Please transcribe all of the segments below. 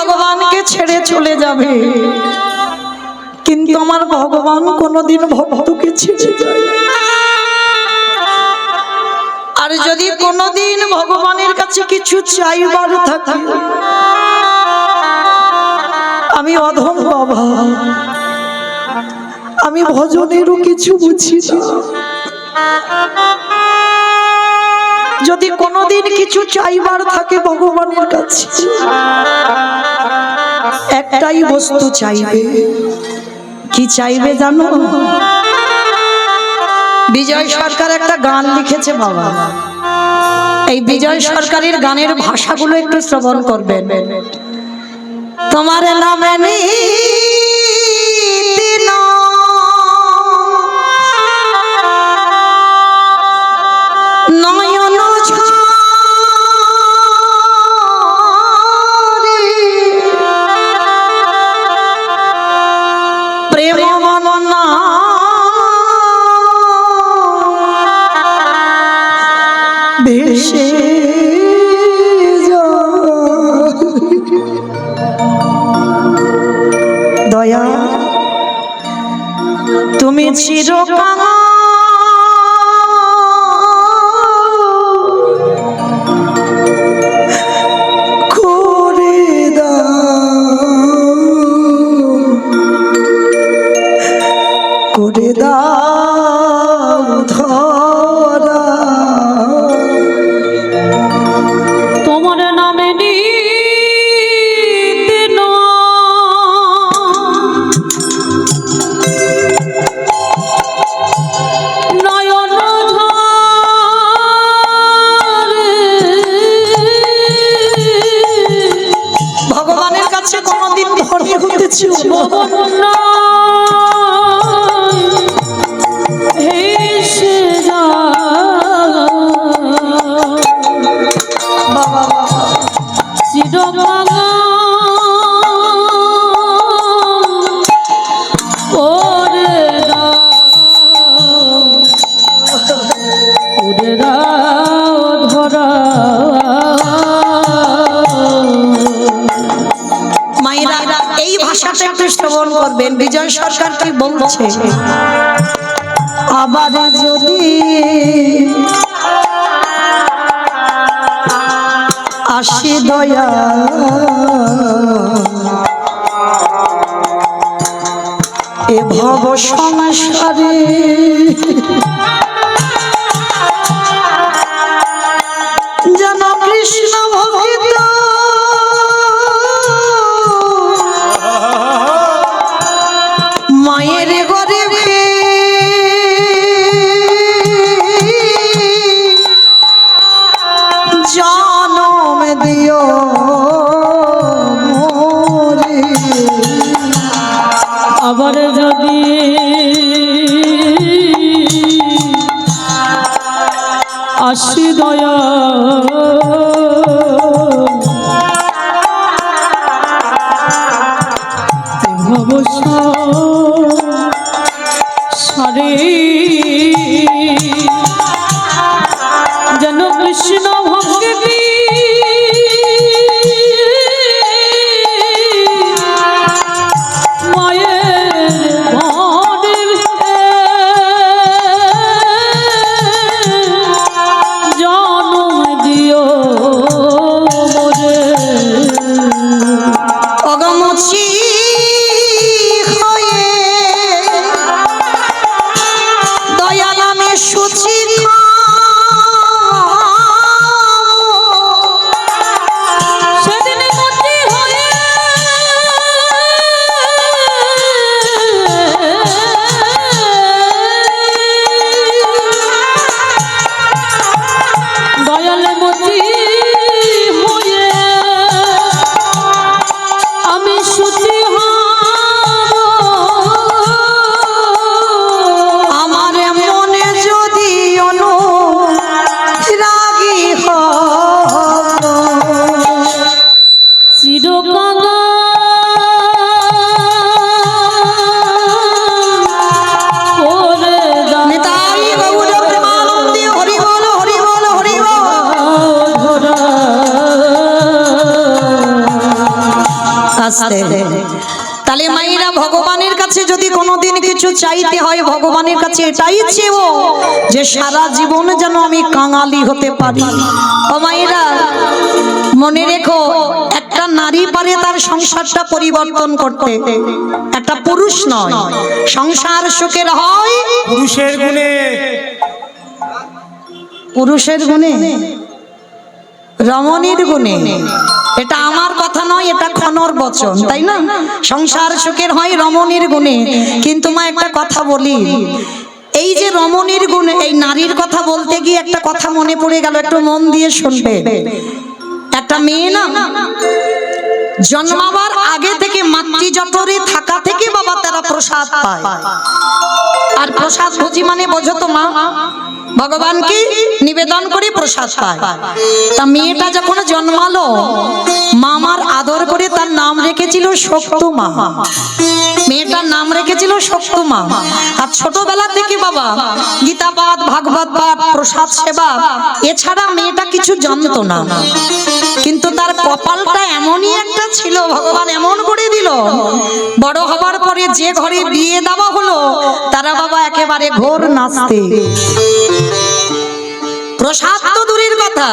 ভগবানকে ছেড়ে চলে যাবে, কিন্তু আমার ভগবান কোনোদিন ভক্তকে ছেড়ে যায়। আর যদি কোনোদিন ভগবানের কাছে কিছু চাইবার থাকে, আমি অধম বাবা, আমি ভজনেরও কিছু বুঝি না। যদি কোনোদিন কিছু চাইবার থাকে ভগবানের কাছে, একটাই বস্তু চাইবে। কি চাইবে জানো? বিজয় সরকার একটা গান লিখেছে বাবা, এই বিজয় সরকারের গানের ভাষাগুলো একটু শ্রবণ করবেন। তোমার নামে দয়া তুমি চিরকাল করে দাও ধরা, তোমার নামে ভগবানের কাছে কোনদিন ধনী হতে ছিল শ্রবণ করবেন। বিজয় সরকার কি বলছে? আবার যদি আসি দয়া এ ভব সংসারে, যেন কৃষ্ণ ভক্ত মায়ের ঘরে জনম দিও মোরে। আবার যদি আস্তে। তাহলে মায়েরা ভগবানের কাছে যদি কোনোদিন কিছু চাইতে হয়, ভগবানের কাছে এটাই চেও যে সারা জীবন যেন আমি কাঙালি হতে পারি। ও মায়েরা মনে রেখো, একটা নারী পারে তার সংসারটা পরিবর্তন করতে, একটা পুরুষ নয়। সংসার সুখের হয় পুরুষের গুণে। পুরুষের গুণে, রমণীর গুণে। এটা আমার কথা নয়, এটা ক্ষণর বচন, তাই না? সংসার সুখের হয় রমণীর গুণে। কিন্তু মা একটা কথা বলি, এই যে রমণীর গুণে, এই নারীর কথা বলতে গিয়ে একটা কথা মনে পড়ে গেল, একটু মন দিয়ে শুনবে। একটা মেয়ে না জন্মাবার আগে থেকে মাতৃজঠরে থাকা থেকে বাবা তারা প্রসাদ পায়। আর প্রসাদ ভোজি মানে বোঝো তো মা, ভগবানকে নিবেদন করে প্রসাদ পায়। তা মেয়েটা যখন জন্মালো, মামার আদর করে তার নাম রেখেছিল শক্তমা। মেয়েটার নাম রেখেছিল শক্তমা। আর ছোটবেলা থেকে বাবা গীতা পাঠ, ভাগবত পাঠ, প্রসাদ সেবা এছাড়া মেয়েটা কিছু জানতো না। কিন্তু তার কপালটা এমনই একটা ছিল, ভগবান এমন করে দিল, বড় হবার পরে যে ঘরে বিয়ে দেওয়া হলো তারা বাবা একেবারে ঘোর নাচতে। প্রসাদ তো দূরের কথা,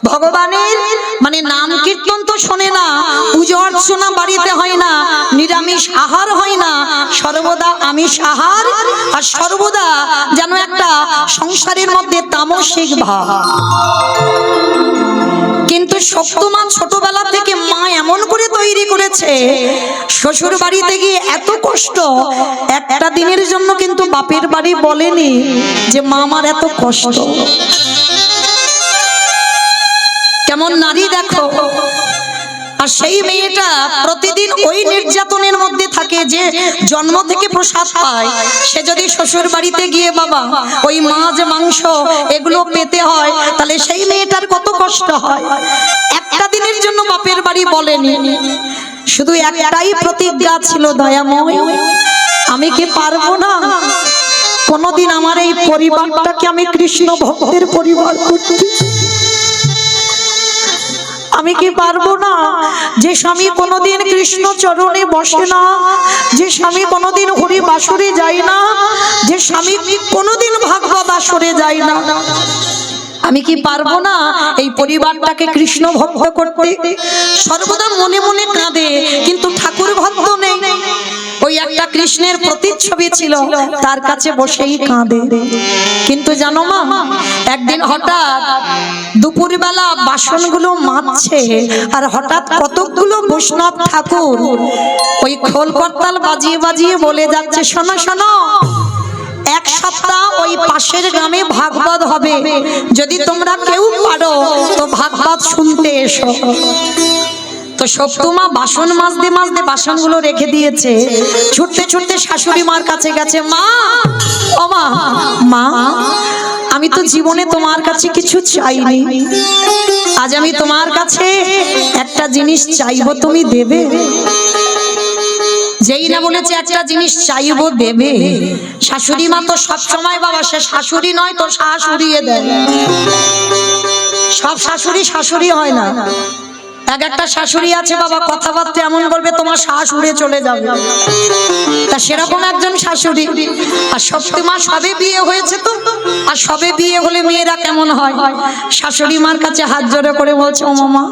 ভগবানের মানে নাম কীর্তন তো শোনে না, পুজো অর্চনা বাড়িতে হয় না, নিরামিষ আহার হয় না, সর্বদা আমিষ আহার। আর সর্বদা যেন একটা সংসারের মধ্যে তামসিক ভাব। কিন্তু শক্তমা ছোটবেলা থেকে মা এমন করে তৈরি করেছে, শ্বশুর বাড়িতে গিয়ে এত কষ্ট, একটা দিনের জন্য কিন্তু বাপের বাড়ি বলেনি যে মা আমার এত কষ্ট। কেমন নারী দেখো। আর সেই মেয়েটা প্রতিদিন ওই নির্যাতনের মধ্যে থাকে যে জন্ম থেকে প্রসাদ পায়। সে যদি শ্বশুর বাড়িতে গিয়ে বাবা ওই মাছ মাংস এগুলো পেতে হয়, তাহলে সেই মেয়েটার কত কষ্ট হয়। একটা দিনের জন্য বাপের বাড়ি বলেনি, শুধু একটাই প্রতিজ্ঞা ছিল, দয়াময় আমি কি পারবো না কোনদিন আমার এই পরিবারটাকে আমি কৃষ্ণ ভক্তের পরিবার করতে? আমি কি পারবো না যে স্বামী কোনোদিন কৃষ্ণ চরণে বসে না, যে স্বামী কোনোদিন হরি বাসরে যায় না, যে স্বামী কোনোদিন ভাগবত আসরে যায় না, আমি কি পারবো না এই পরিবারটাকে কৃষ্ণ ভক্ত করতে? সর্বদা মনে মনে কাঁদে, কিন্তু ঠাকুর ভক্ত নেই। ওই একটা কৃষ্ণের প্রতিচ্ছবি ছিল, তার কাছে বসেই কাঁদে। কিন্তু জানো মা, একদিন হঠাৎ দুপুরবেলা বাসনগুলো মাজছে, আর হঠাৎ কতকগুলো বৈষ্ণব ঠাকুর ওই খোল করতাল বাজিয়ে বাজিয়ে বলে যাচ্ছে, শোনো শোনো, এক সপ্তাহ ওই পাশের গ্রামে ভাগবত হবে, যদি তোমরা কেউ পারো তো ভাগবত শুনতে এসো। তো শক্তমা বাসন মাজতে মাজতে বাসনগুলো রেখে দিয়েছে, ছুটতে ছুটতে শাশুড়ি মার কাছে গেছে। মা, ও মা, মা আমি তো জীবনে তোমার কাছে কিছু চাইনি, আজ আমি তোমার কাছে একটা জিনিস চাইবো, তুমি দেবে? যেই না বলেছে একটা জিনিস চাইবো দেবে, শাশুড়ি মা তো সবসময় বাবা সে শাশুড়ি নয় তো শ্বাস উড়িয়ে দেয়। সব শাশুড়ি শাশুড়ি হয় না, এক একটা শাশুড়ি আছে বাবা কথাবার্তা এমন বলবে তোমার শ্বাস উড়ে চলে যাবে। তা সেরকম একজন শাশুড়ি। আর শক্তিমা সবে বিয়ে হয়েছে তো, আর সবে বিয়ে হলে মেয়েরা কেমন হয়, শাশুড়ি মার কাছে হাত জোড়ে করে বলছে, ও মামা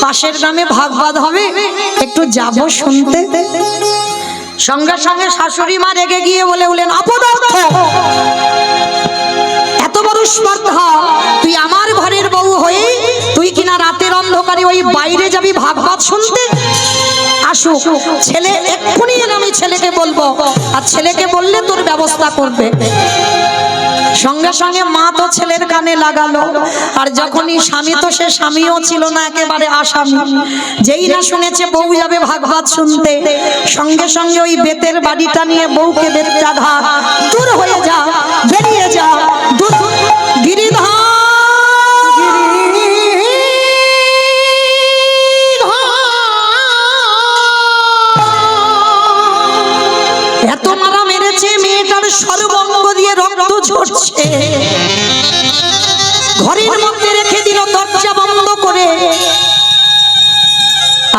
পাশের গ্রামে ভাগবত হবে, একটু যাব শুনতে। সঙ্গে সঙ্গে শাশুড়ি মা রেগে গিয়ে বলে উঠলেন, অপদার্থ, এত বড় স্পর্ধা, তুই আমার ঘরের বউ হয়ে তুই কিনা রাতের অন্ধকারে ওই বাইরে যাবি ভাগবত শুনতে? আসো ছেলে এক্ষুনি আমি ছেলেকে বলবো, আর ছেলেকে বললে তোর ব্যবস্থা করবে। সঙ্গে সঙ্গে মা তো ছেলের কানে লাগালো, আর যখনই স্বামী তো সে স্বামীও ছিল না, একেবারে আসামি। যেই না শুনেছে বউ যাবে ভাগবত শুনতে, সঙ্গে সঙ্গে ওই বেতের বাড়িটা নিয়ে বউকে বেতটা ধা, দূর হয়ে যা, বেরিয়ে যা, দূর গিরিধর। এত মারা মেরেছে, মেয়েটার সর্বঙ্গ দিয়ে রক্ত ঝরছে, ঘরের মধ্যে রেখে দিল দরজা বন্ধ করে।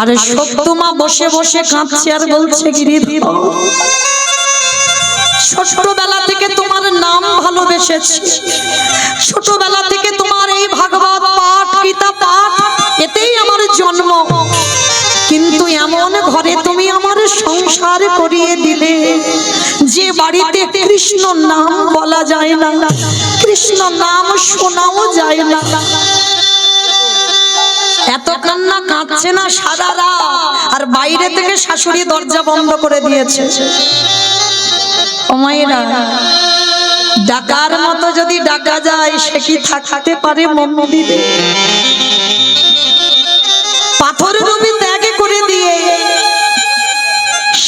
আর সত্যমা বসে বসে কাঁদছে আর বলছে গিরিধর, ছোটবেলা থেকে তোমার নাম ভালোবেসেছি, ছোটবেলা থেকে তোমার এই ভাগবত পাঠ গীতা পাঠ এতেই আমার জন্ম, কিন্তু এমন ঘরে তুমি আমার সংসার করিয়ে দিলে যে বাড়িতে কৃষ্ণ নাম বলা যায় না, কৃষ্ণ নাম শোনাও যায় না। এত কান্না কাঁদছে না সারা রাত, আর বাইরে থেকে শাশুড়ি দরজা বন্ধ করে দিয়েছে। ও মায়েরা, ডাকার মতো যদি ডাকা যায় সে কি থাকতে পারে মন্দিরে? পাথর রূপে ত্যাগ করে দিয়ে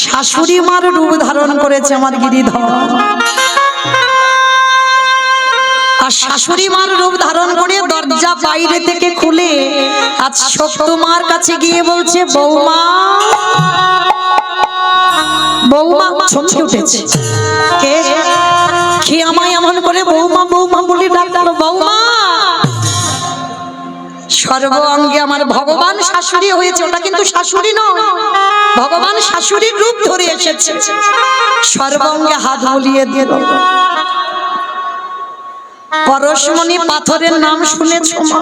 শাশুড়ি মার রূপ ধারণ করেছে আমার গিরিধর। আর শাশুড়ি মার রূপ ধারণ করে দরজা বাইরে থেকে খুলে আজ সত্যমার কাছে গিয়ে বলছে, বৌমা বৌমা। চমকে উঠেছে, কে কে আমায় এমন করে বৌমা বৌমা বলে ডাকলো? বৌমা। সর্ব অঙ্গে আমার ভগবান শাশুড়ি হয়েছে, ওটা কিন্তু শাশুড়ি নয়, ভগবান শাশুড়ির রূপ ধরে এসেছে। সর্ব অঙ্গে হাত বুলিয়ে দিল। পরশমণি পাথরের নাম শুনেছো মা?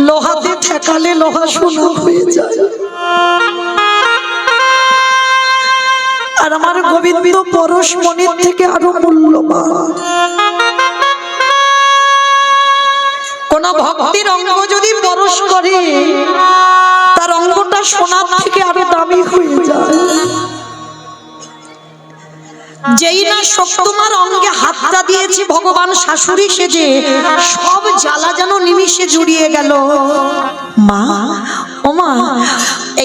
লোহাতে ঠেকালে লোহা সোনা হয়ে যায়, আর আমার গোবিন্দ পরশমণির থেকে আরো মূল্যবান। কোন ভক্তির অঙ্গ যদি পরশ করে তার অঙ্গটা সোনার থেকে আরো দামি হয়ে যায়। যেই না সত্যমার অঙ্গে হাতটা দিয়েছে ভগবান শাশুড়ি সেজে, সব জ্বালা যেন নিমিষে জুড়িয়ে গেল। মা, ও মা।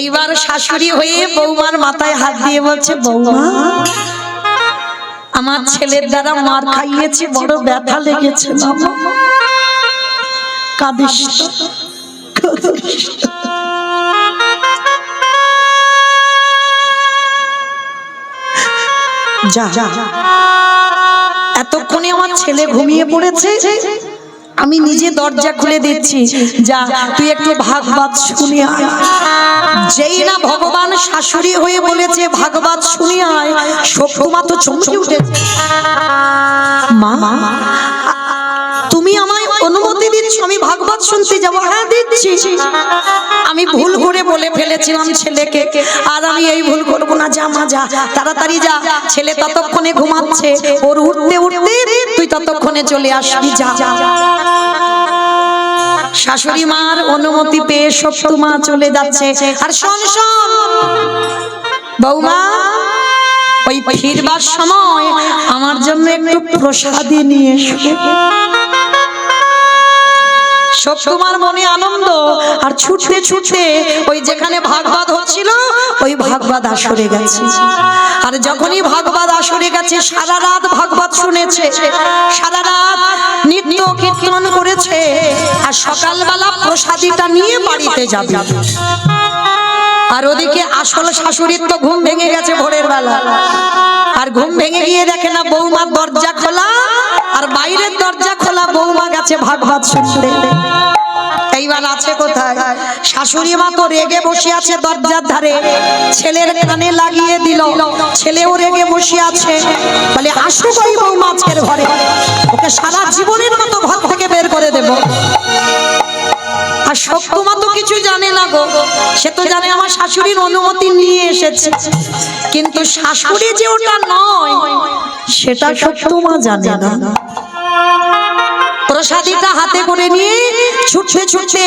এইবার শাশুড়ি হয়ে বৌমার মাথায় হাত দিয়ে বলছে, বৌমা আমার ছেলের দ্বারা মার খাইয়েছি, বড় ব্যথা লেগেছে না, কাঁদিস কাঁদিস। যা, এতক্ষণে আমার ছেলে ঘুমিয়ে পড়েছে, আমি নিজে দরজা খুলে দিচ্ছি, যা তুই একটু ভাগবত শুনে আয়। যেই না ভগবান শাশুড়ি হয়ে বলেছে ভাগবত শুনে আয়, সত্যমা তো চমকে উঠেছে। মা, তুমি আমায় অনুমতি দিচ্ছ আমি ভাগবত শুনতে যাব? হ্যাঁ দিচ্ছি। আমি ভুল করে বলে ফেলেছিলাম ছেলেকে, আর আমি এই ভুল করব না। যা মা, যা তাড়াতাড়ি যা, ছেলে ততক্ষণে ঘুমাচ্ছে, ওর উঠতে উঠতে তুই ততক্ষণে চলে আসবি, যা। শাশুড়ি মার অনুমতি পেয়ে সত্যমা চলে যাচ্ছে। আর শোন শোন বৌমা, ওই ফিরবার সময় আমার জন্য একটু প্রসাদী নিয়ে এসো। সত্যমার মনে আনন্দ, আর ছুটতে ছুটতে ওই যেখানে ভাগবত হচ্ছিল ওই ভাগবত আসরে গেছে। আর যখনই ভাগবত আসরে গেছে সারা রাত ভাগবত শুনেছে, সারা রাত নিত্য কীর্তন করেছে, আর সকালবেলা প্রসাদীটা নিয়ে বাড়িতে যাবে। আর ওদিকে আসল শাশুড়ির তো ঘুম ভেঙে গেছে ভোরের বেলা, আর ঘুম ভেঙে গিয়ে দেখে না বৌমার দরজা খোলা, আর বাইরের দরজা খোলা, বৌমা গেছে ভাগবত শুনতে। এইবার আছে কোথায়? শাশুড়ি মা তো রেগে বসে আছে দরজার ধারে, ছেলের কানে লাগিয়ে দিল, ছেলেও রেগে বসে আছে, বলে আসো কই বৌমা আজকের ঘরে, ওকে সারা জীবনের মতো ঘর থেকে বের করে দেব। আর সত্যমা তো কিছু জানে না গো, সে তো জানে আমার শাশুড়ির অনুমতি নিয়ে এসেছে, কিন্তু শাশুড়ি যে ওটা নয় সেটা সত্যমা জানে না। প্রসাদীটা হাতে করে নিয়ে ছুটতে ছুটতে,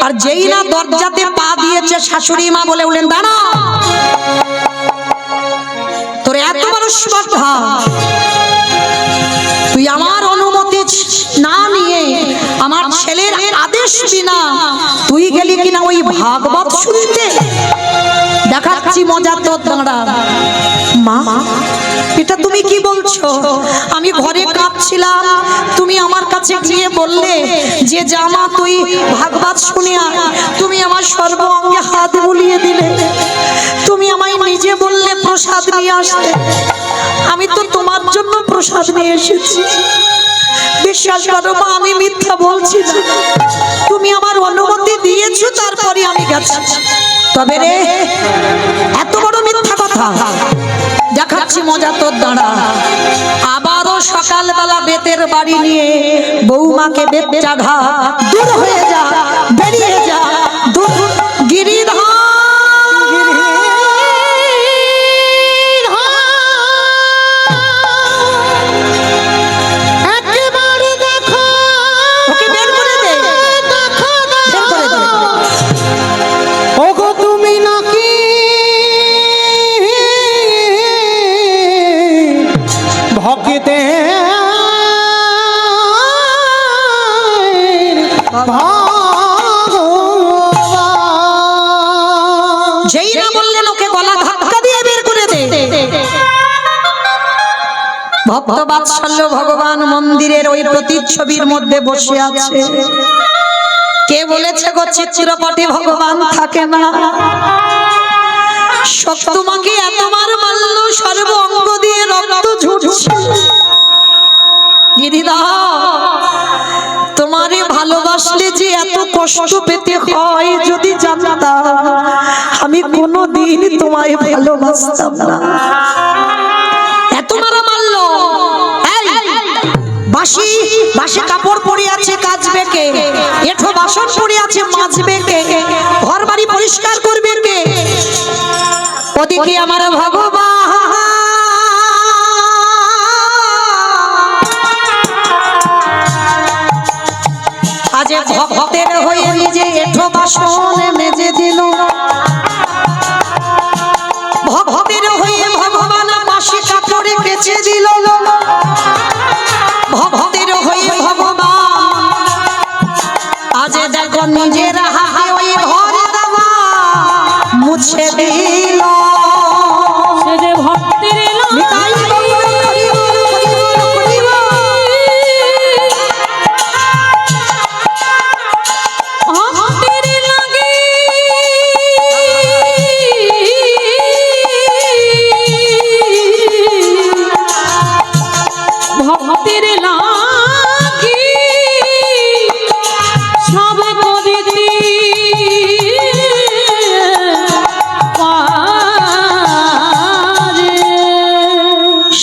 আর যেই না দরজাতে পা দিয়েছে শাশুড়ি মা বলে উঠলেন, দাঁড়া, তোর এত বড় স্পর্ধা, তুই আমার অনুমতি না নিয়ে আমার ছেলের আদেশ বিনা তুই গেলি কিনা ওই ভাগবত শুনতে? দেখাচ্ছি মজা তোর, দাঁড়া। মা, এটা তুমি কি বলছো? আমি ঘরে কাঁদছিলাম, তুমি আমার কাছে গিয়ে বললে যে জামা তুই ভাগবত শুনে আয়, তুমি আমার সর্ব অঙ্গে হাত বুলিয়ে দিলে, তুমি আমায় নিজে বললে প্রসাদ নিয়ে আসতে, আমি তো তোমার জন্য প্রসাদ নিয়ে এসেছি। বিশ্বাস করো মা, আমি মিথ্যা বলছি না। তুমি আমার অনুমতি দিয়েছো, তারপরে আমি গেছি। তবে রে এত বড় মিথ্যা কথা দেখাচ্ছি, মজা তোর দাঁড়া। আবারও সকালবেলা বেতের বাড়ি নিয়ে বৌমাকে বেত চাঘা, দূর হয়ে যা, বেরিয়ে যা, দূর গিরিধর। যেই না বললেন ওকে গলা ধাক্কা দিয়ে বের করে দে। ভক্ত বাৎসল্য ভগবান মন্দিরের ওই প্রতিচ্ছবির মধ্যে বসে আছে। কে বলেছে গো চিত্রপটে ভগবান থাকে না? তোমাকে এতবার মারল, সর্ব অঙ্গ দিয়ে রক্ত ঝরছে। গিরিধর, তোমারে ভালোবাসলে যে এত কষ্ট পেতে হয়, যদি জানতাম আমি কোনোদিন তোমায় ভালোবাসতাম না। এত মারা মারলো। বাসি বাসে কাপড় পরে আছে, কাচবে কে? এঠো বাসন পরে আছে, মাজবে কে? ঘর বাড়ি পরিষ্কার করবে কে? ওদিকে আমার ভগবান আজ ভক্তের হয়ে নিজে এঠো বাসন মেজে দিল। ভক্তের হয়ে ভগবান বাসি কাপড়ে কেচে দিল। ভক্তের হয়ে ভগবান আজ দেখো নিজের হাতে ওই ঘর দেওয়া মুছে দিল। ভক্তের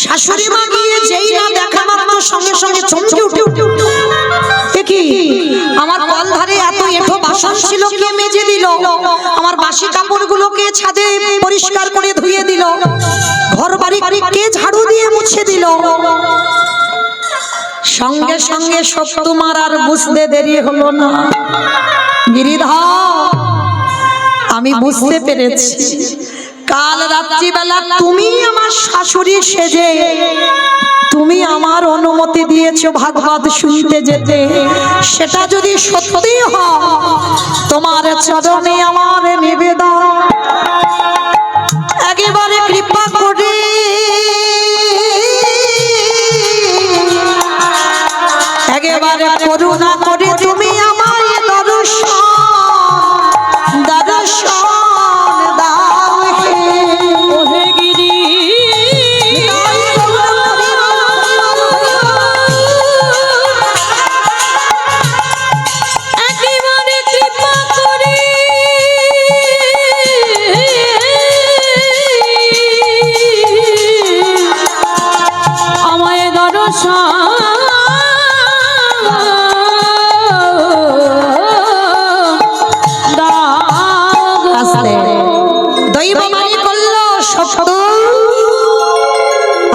শাশুড়ি মা গিয়ে যেই না দেখা মাত্র সঙ্গে সঙ্গে চমকে উঠে কি আমার কল ধারে এত এঠো বাসন ছিল, কে মেজে দিল? আমার বাসি কাপড়গুলোকে ছাদে পরিষ্কার করে ধুয়ে দিল? ঘর বাড়ি কে ঝাড়ু দিয়ে মুছে দিল? সঙ্গে সঙ্গে তোমার আর বুঝতে দেরি হলো না। গিরিধর, আমি বুঝতে পেরেছি কাল রাত্রিবেলা তুমি আমার শাশুড়ি সেজে তুমি আমার অনুমতি দিয়েছো ভাগবত শুনতে যেতে। সেটা যদি সত্যি হয়, তোমার চরণে আমার নিবেদন, একেবারে কৃপা করে একেবারে করুণা করে তুমি আমার দর্শন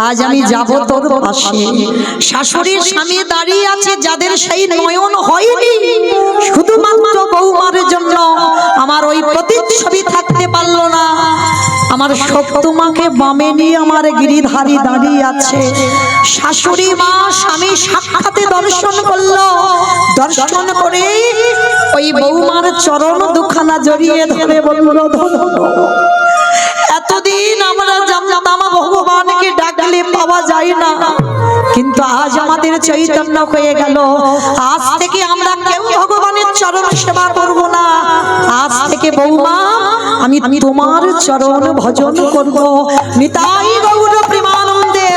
আজ আমি যাব তোর পাশে। শাশুড়ির স্বামী দাঁড়িয়ে আছে, যাদের সেই নয়ন হয়নি, শুধুমাত্র বৌমার জন্য আমার ওই প্রতিচ্ছবি থাকতে পারলো না। আমার সপ্তমাকে বামে নিয়ে আমার গিরিধারী দাঁড়িয়ে আছে। শাশুড়ি মা স্বামী সাক্ষাতে দর্শন করলো। দর্শন করে ওই বৌমার চরণ দুখানা জড়িয়ে ধরে বলল, এতদিন আমরা জানতাম ভগবানকে ডাকলে পাওয়া যায় না, কিন্তু আজ আমাদের চৈতন্য হয়ে গেল। আজ থেকে আমরা কেউ ভগবানের চরণ সেবা করব না। আজ থেকে বৌমা আমি তোমার চরণ ভজন করব। নিতাই গৌর প্রেমানন্দে।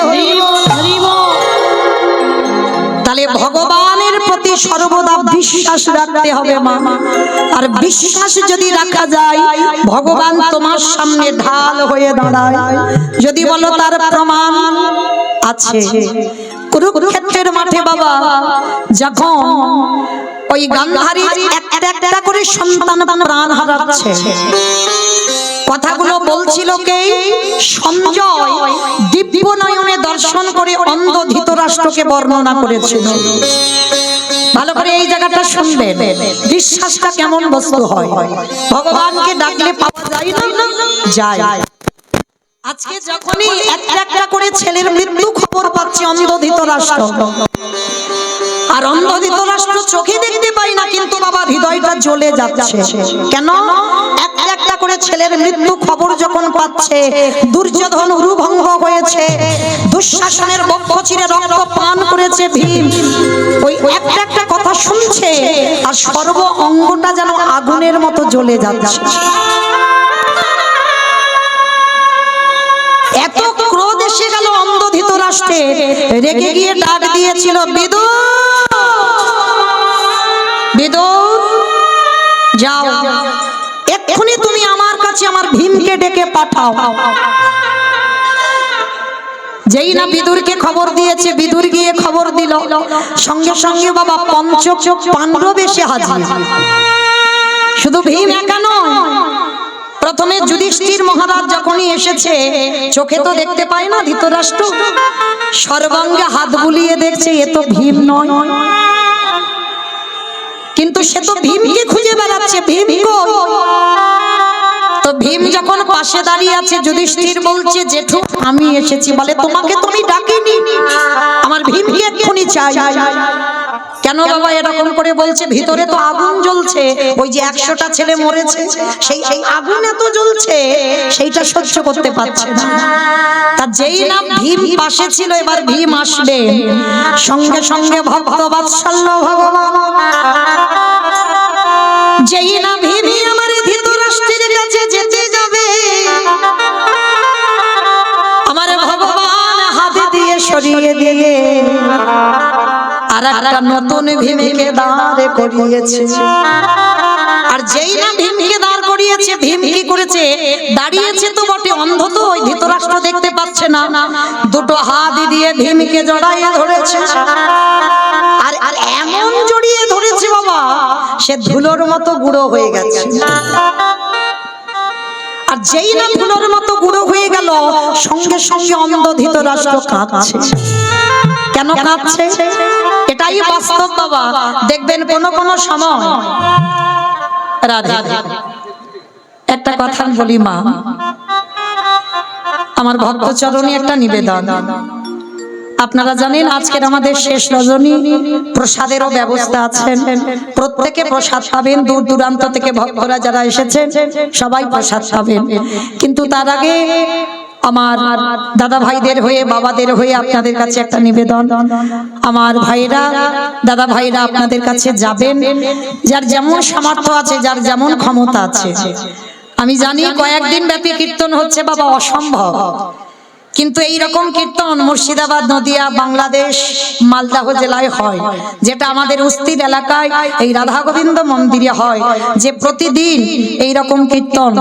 তাহলে ভগবানের প্রতি সর্বদা বিশ্বাস রাখতে হবে মা। আর বিশ্বাস যদি রাখা যায়, ভগবান তোমার সামনে ঢাল হয়ে দাঁড়ায়। যদি বলো তার প্রমাণ আছে, কুরুক্ষেত্রের মাঠে বাবা যখন ওই গান্ধারীর একটা একটা করে সন্তান প্রাণ হারাচ্ছে, কথাগুলো বলছিল কে? সঞ্জয় দিব্য নয়নে দর্শন করে অন্ধ ধৃতরাষ্ট্রকে বর্ণনা করেছিল। ভালো করে এই জায়গাটা শুনবেন, বিশ্বাসটা কেমন বস্তু হয়। ভগবানকে ডাকলে পাওয়া যায় না? যায়। আজকে যখনই একটা একটা করে ছেলের মৃত্যু খবর পাচ্ছে অন্ধ ধৃতরাষ্ট্র, আর অন্ধ ধৃতরাষ্ট্র চোখে দেখতে পাই না, কিন্তু বাবা হৃদয়টা জ্বলে যাচ্ছে। কেন? একটা একটা করে ছেলের মৃত্যু খবর যখন পাচ্ছে, দুর্যোধন উরুভঙ্গ হয়েছে, দুঃশাসনের বক্ষ চিরে রক্ত পান করেছে ভীম, ওই একটা একটা কথা শুনছে আর সর্ব অঙ্গটা যেন আগুনের মতো জ্বলে যাচ্ছে। এত ক্রোধ এসে গেল অন্ধ ধৃতরাষ্ট্রে, রেগে গিয়ে ডাক দিয়েছিল, বিদুর বিদুর যাও, এক্ষুনি তুমি আমার কাছে আমার ভীমকে ডেকে পাঠাও। যেই না বিদুরকে খবর দিয়েছে, বিদুর গিয়ে খবর দিল, সঙ্গে সঙ্গে বাবা পঞ্চ পাণ্ডব এসে হাজির। শুধু ভীম একা নয়, প্রথমে যুধিষ্ঠির মহারাজ যখনই এসেছে, চোখে তো দেখতে পায় না ধৃতরাষ্ট্র, সর্বাঙ্গে হাত বুলিয়ে দেখছে এ তো ভীম নয়, কিন্তু সে তো ভীমকে খুঁজে বেড়াচ্ছে, ভীম কই? তো ভীম যখন পাশে দাঁড়িয়ে আছে, যুধিষ্ঠির বলছে জেঠু আমি এসেছি। বলে তোমাকে তুমি ডাকিনি, আমার ভীমকে এক্ষুনি চাই। কেন বাবা এরকম করে বলছে? ভিতরে তো আগুন জ্বলছে, ওই যে 100টা ছেলে মরেছে, সেই আগুন এত জ্বলছে, সেইটা সহ্য করতে পারছে না। তা যেই না ভীম পাশে ছিল, এবার ভীম আসবে, সঙ্গে সঙ্গে ভক্ত বাৎসল্য ভগবান, যেই না ভীম আমার ধৃতরাষ্ট্রের কাছে যেতে যাবে, আমার ভগবান হাত দিয়ে সরিয়ে দিয়ে আর একটা নতুন ভীমকে দাঁড় করিয়েছে। আর যেই না ভীমকে দাঁড় করিয়েছে, ভীম কি করেছে? দাঁড়িয়েছে তো বটে, অন্ধ তো, ওই ধৃতরাষ্ট্র দেখতে পাচ্ছে না, দুটো হাত দিয়ে ভীমকে জড়াইয়ে ধরেছে। আর এমন জড়িয়ে ধরেছে বাবা, সে ধুলোর মতো গুঁড়ো হয়ে গেছে। আর যেই না ধুলোর মতো গুঁড়ো হয়ে গেল, সঙ্গে সঙ্গে অন্ধ ধৃতরাষ্ট্র কাঁদছে। কেন কাঁদছে? এটাই বাস্তব বাবা। দেখবেন কোন কোন সময়, রাধে একটা কথা বলি মা, আমার ভক্ত চরণে একটা নিবেদন। আপনারা জানেন আজকের আমাদের শেষ রজনী, প্রসাদেরও ব্যবস্থা আছে, প্রত্যেকে প্রসাদ পাবেন, দূর দূরান্ত থেকে ভক্তরা যারা এসেছেন সবাই প্রসাদ পাবেন। কিন্তু তার আগে আমার দাদা ভাইদের হয়ে, বাবাদের হয়ে আপনাদের কাছে একটা নিবেদন। আমার ভাইরা, দাদা ভাইরা আপনাদের কাছে যাবেন, যার যেমন সামর্থ্য আছে, যার যেমন ক্ষমতা আছে। আমি জানি কয়েকদিন ব্যাপী কীর্তন হচ্ছে বাবা, অসম্ভব, কিন্তু এই রকম কীর্তন মুর্শিদাবাদ, নদিয়া, বাংলাদেশ, মালদহ জেলায় হয়, যেটা আমাদের উস্তির এলাকায় এই রাধা গোবিন্দ মন্দিরে হয়, যে প্রতিদিন এই রকম কীর্তন।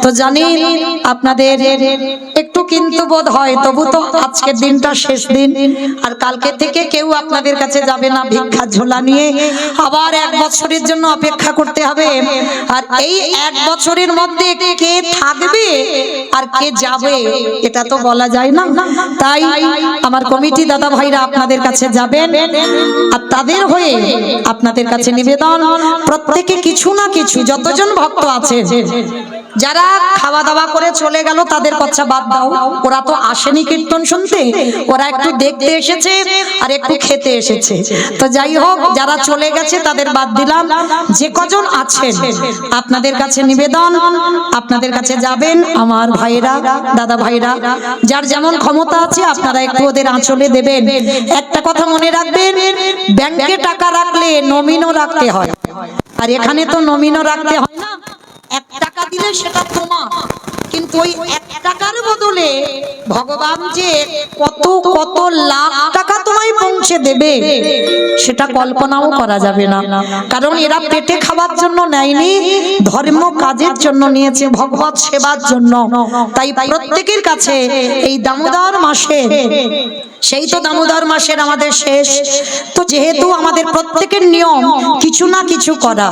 তো জানি আপনাদের একটু কিন্তু বোধ হয়, তবু তো আজকের দিনটা শেষ দিন, আর কালকে থেকে কেউ আপনাদের কাছে যাবে না ভিক্ষা ঝোলা নিয়ে, আবার 1 বছরের জন্য অপেক্ষা করতে হবে। আর এই 1 বছরের মধ্যে কে থাকবে আর কে যাবে এটা তো বলা যায় না। তাই আমার কমিটি দাদা ভাইরা আপনাদের কাছে যাবেন, আর তাদের হয়ে আপনাদের কাছে নিবেদন, প্রত্যেকে কিছু না কিছু, যতজন ভক্ত আছে, যারা খাওয়া দাওয়া করে চলে গেল তাদের কথা বাদ দাও, ওরা তো আসেনি কীর্তন শুনতে, ওরা একটু দেখতে এসেছে আর একটু খেতে এসেছে। তো যাই হোক, যারা চলে গেছে তাদের বাদ দিলাম, যে কজন আছেন আপনাদের কাছে নিবেদন, আপনাদের কাছে যাবেন আমার ভাইরা, দাদা ভাইরা, যার যেমন ক্ষমতা আছে আপনারা একটু ওদের আঁচলে দেবেন। একটা কথা মনে রাখবেন, ব্যাংকে টাকা রাখলে নমিনও রাখতে হয়, আর এখানে তো নমিনও রাখতে হয় না। 1 টাকা দিলে সেটা তোমার, কিন্তু ওই 1 টাকার বদলে ভগবান যে কত কত লাখ টাকা তোমায় পৌঁছে দেবে সেটা কল্পনাও করা যাবে না। কারণ এরা পেটে খাওয়ার জন্য নেয়নি, ধর্ম কাজের জন্য নিয়েছে, ভগবত সেবার জন্য। তাই প্রত্যেকের কাছে এই দামোদর মাসে, সেই তো দামোদর মাসের আমাদের শেষ, তো যেহেতু আমাদের প্রত্যেকের নিয়ম কিছু না কিছু করা,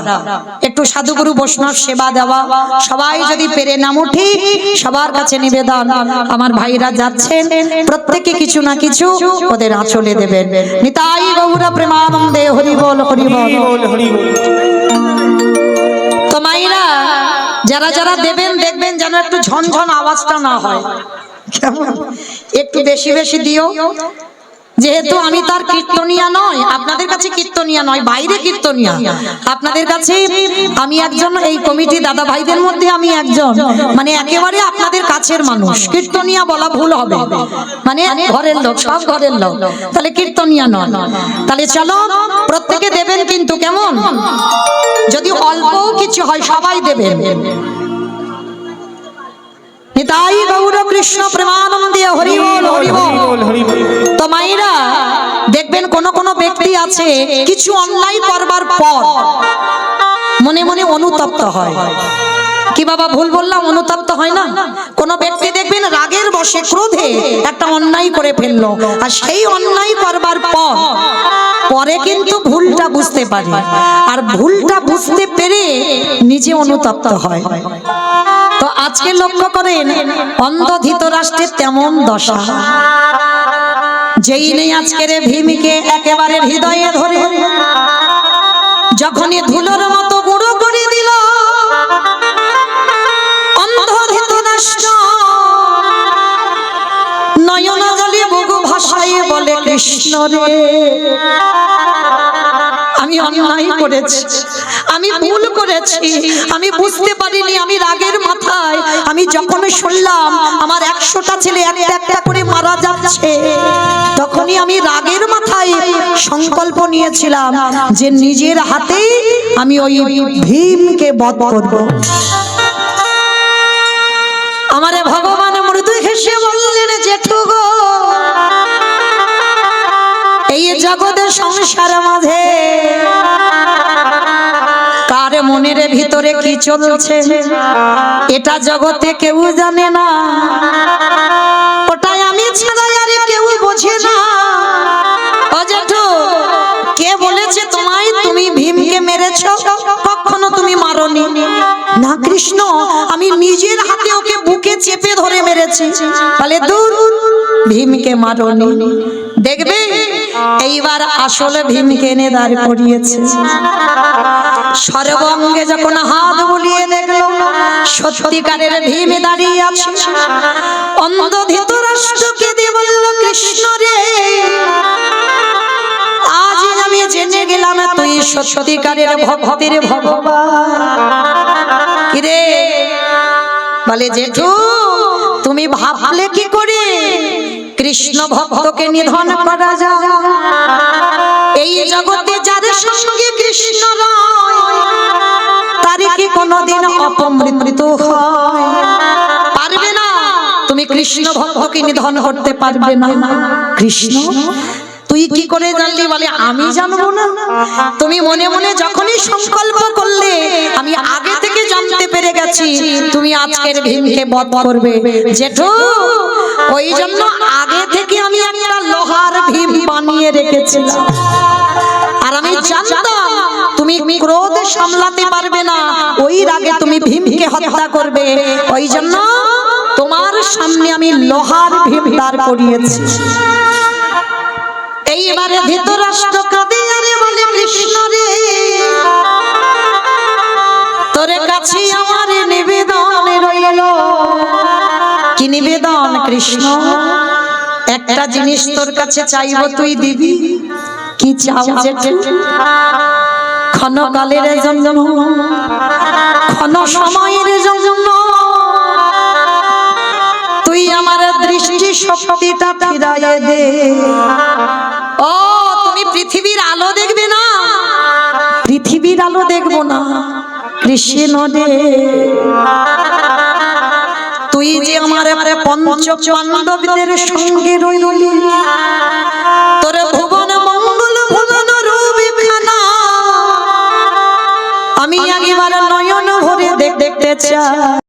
একটু সাধুগুরু বৈষ্ণব সেবা দেওয়া, সবাই যদি পেরে নাম উঠি সবার কাছে নিবেদন, আমার ভাইরা যাচ্ছেন প্রত্যেকে কিছু না কিছু ওদের আঁচলে দেবেন। নিতাই গৌর প্রেমানন্দে হরি বল হরি বল হরি বল। তো মাইরা যারা যারা দেবেন দেখবেন যেন একটু ঝনঝন আওয়াজটা না হয়, কেমন একটু বেশি বেশি দিও। যেহেতু আমি তার কীর্তনিয়া নয়, আপনাদের কাছে কীর্তনিয়া নয়, বাইরে কীর্তনিয়া, আপনাদের কাছে আমি একজন, এই কমিটি দাদা ভাইদের মধ্যে আমি একজন, মানে একেবারে আপনাদের কাছের মানুষ। কীর্তনিয়া বলা ভুল হবে, মানে ঘরের লোক, সব ঘরের লোক, তাহলে কীর্তনিয়া নয়। তাহলে চলো প্রত্যেকে দেবেন, কিন্তু কেমন, যদি অল্প কিছু হয় সবাই দেবেন। নিতাই গৌর কৃষ্ণ প্রেমানন্দে হরি বল হরি বল হরি বল। তো মায়েরা দেখবেন কোন কোন ব্যক্তি আছে কিছু অন্যায় করবার পর মনে মনে অনুতপ্ত হয়। কি বাবা ভুল বললাম? অনুতপ্ত হয় না? কোন ব্যক্তি দেখবেন রাগের বশে, ক্রোধে একটা অন্যায় করে ফেললো, আর সেই অন্যায় করবার পর পরে কিন্তু ভুলটা বুঝতে পারে, আর ভুলটা বুঝতে পেরে নিজে অনুতপ্ত হয়। তো আজকে লক্ষ্য করেন অন্ধ ধৃতরাষ্ট্রের তেমন দশা, যেই নেই আজকের ভীমকে একেবারে হৃদয়ে ধরে যখনই ধুলোর মতো গুঁড়ো করে দিল অন্ধ ধৃতরাষ্ট্র, নয়ন জলে বুকু ভাসাইয়ে বলে কৃষ্ণ রে আমি অন্যায় করেছি, আমি ভুল করেছি, আমি বুঝতে পারিনি, আমি রাগের মাথায়, আমি যখন শুনলাম আমার 100টা ছেলে একটা একটা করে মারা যাচ্ছে, তখনই আমি রাগের মাথায় সংকল্প নিয়েছিলাম যে নিজের হাতে আমি ওই ভীমকে বধ করব। আমারে ভগবান মৃদু হেসে বললেন, জেঠু গো এই জগতের সংসার মাঝে কার মনের ভিতরে কি চলছে এটা জগতে কেউ জানে না, ওটাই আমি ছাড়া আর কেউ বোঝে না। ও জেঠু, কে বলেছে তোমায় তুমি ভীমকে মেরেছো? কখনো তুমি মারোনি। না কৃষ্ণ, আমি নিজের হাতে ওকে বুকে চেপে ধরে মেরেছি। বলে দূর, ভীমকে মারোনি। দেখবে এইবার আসলে ভীমকে এনে দাঁড় করিয়েছে। সর্বঙ্গে যখন হাত বুলিয়ে দেখলো সত্যিকারের ভীম দাঁড়িয়ে আছে, অন্ধ ধৃতরাষ্ট্রকে দিয়ে বলল, কৃষ্ণ রে আজ আমি জেনে গেলাম তুই সত্যিকারের ভক্তির ভগবান। কিরে? বলে জেঠু তুমি ভাবলে কি করে কৃষ্ণ ভক্তকে নিধন করা যায়? এই জগতে যার সঙ্গে কৃষ্ণ রয় তার কি কোনদিন অপমৃত্যু হয়? পারবে না, তুমি কৃষ্ণ ভক্তকে নিধন করতে পারবে না। কৃষ্ণ তুই কি করে জানলি? বলে আমি জানবো না? তুমি মনে মনে যখনই সংকল্প করলে আমি আগে থেকে জানতে পেরে গেছি তুমি আজকের ভীমকে বধ করবে। জেঠু ওই জন্য আগে থেকে আমি একটা লোহার ভীম বানিয়ে রেখেছিলাম, আর আমি জানতাম তুমি ক্রোধ সামলাতে পারবে না, ওই রাগে তুমি ভীমকে হত্যা করবে, ওই জন্য তোমার সামনে আমি লোহার ভীম দাঁড় করিয়েছি। এইবারে ধৃতরাষ্ট্র কাঁদে আরে বলে, কৃষ্ণ রে তোর কাছে আমার নিবেদন রইল। কি নিবেদন? কৃষ্ণ একটা জিনিস তোর কাছে চাইবো, তুই দিবি। কি চাও? জেঠু ক্ষণকালের জন্য, ক্ষণ সময়ের জন্য তুই আমার দৃষ্টি শক্তিটা ফিরাইয়ে দে। ও তুমি পৃথিবীর আলো দেখবে না? পৃথিবীর আলো দেখবো না কৃষ্ণ রে, তুই পঞ্চ পাণ্ডবদের সঙ্গে রইলি তোর ভুবন মঙ্গল ভুবন রূপখানা আমি একবার নয়ন ভরে দেখতে চাই।